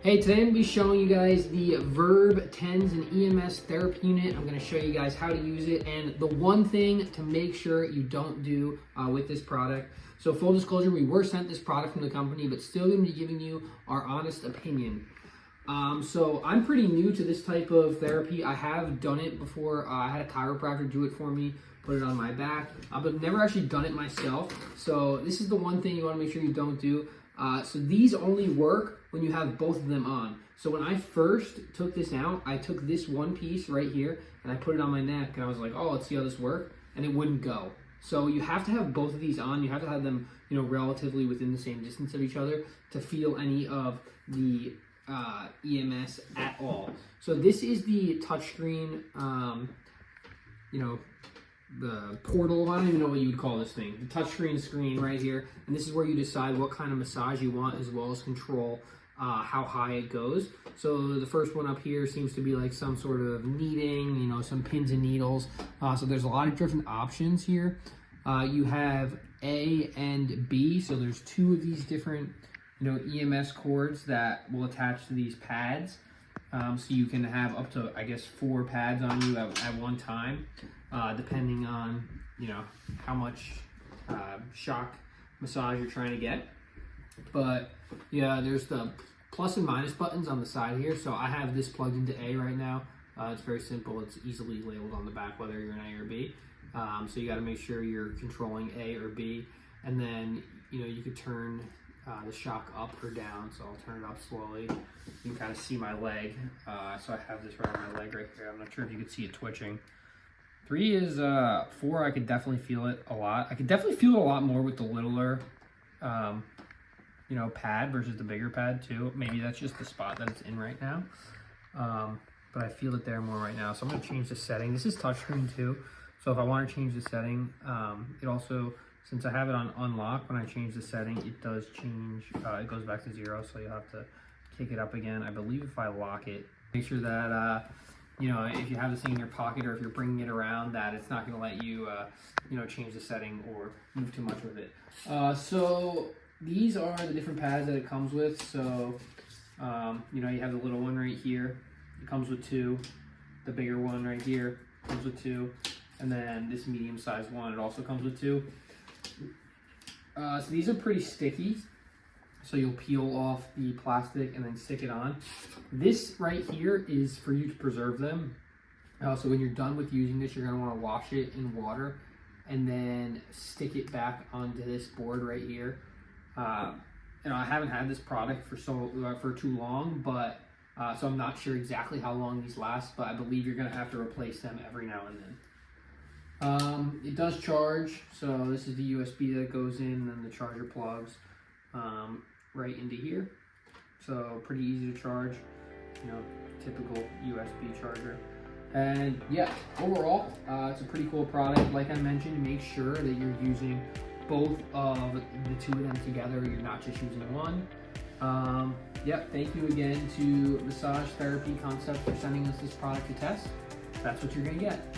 Hey, today I'm going to be showing you guys the Verb TENS and EMS therapy unit. I'm going to show you guys how to use it and the one thing to make sure you don't do with this product. So full disclosure, we were sent this product from the company, but still going to be giving you our honest opinion. So I'm pretty new to this type of therapy. I have done it before. I had a chiropractor do it for me, put it on my back, but never actually done it myself. So this is the one thing you want to make sure you don't do. So these only work when you have both of them on. So when I first took this out, I took this one piece right here and I put it on my neck and I was like, oh, let's see how this works. And it wouldn't go. So you have to have both of these on. You have to have them, relatively within the same distance of each other to feel any of the EMS at all. So this is the touchscreen, the portal, I don't even know what you would call this thing, the touchscreen screen right here, and this is where you decide what kind of massage you want as well as control how high it goes. So the first one up here seems to be like some sort of kneading, some pins and needles. So there's a lot of different options here. You have A and B, so there's two of these different EMS cords that will attach to these pads. So you can have up to, I guess, 4 pads on you at one time, depending on, how much shock massage you're trying to get. But yeah, there's the plus and minus buttons on the side here. So I have this plugged into A right now. It's very simple. It's easily labeled on the back whether you're an A or B. So you got to make sure you're controlling A or B. And then, you could turn the shock up or down. So I'll turn it up slowly. You can kind of see my leg. So I have this right on my leg right here. I'm not sure if you can see it twitching. 3 is 4. I could definitely feel it a lot. I could definitely feel it a lot more with the littler, pad versus the bigger pad too. Maybe that's just the spot that it's in right now. But I feel it there more right now. So I'm going to change the setting. This is touchscreen too. So if I want to change the setting, it also, since I have it on unlock, when I change the setting, it does change, it goes back to 0, so you'll have to kick it up again. I believe if I lock it, make sure that, if you have this thing in your pocket or if you're bringing it around, that it's not going to let you, change the setting or move too much with it. So these are the different pads that it comes with. So, you have the little one right here. It comes with 2. The bigger one right here comes with 2. And then this medium-sized one, it also comes with 2. So these are pretty sticky. So you'll peel off the plastic and then stick it on. This right here is for you to preserve them. So when you're done with using this, you're going to want to wash it in water and then stick it back onto this board right here. I haven't had this product for too long, but so I'm not sure exactly how long these last, but I believe you're going to have to replace them every now and then. It does charge, so this is the USB that goes in, and then the charger plugs right into here. So pretty easy to charge, typical USB charger. And yeah, overall, it's a pretty cool product. Like I mentioned, make sure that you're using both of the 2 of them together. You're not just using one. Thank you again to Massage Therapy Concept for sending us this product to test. That's what you're gonna get.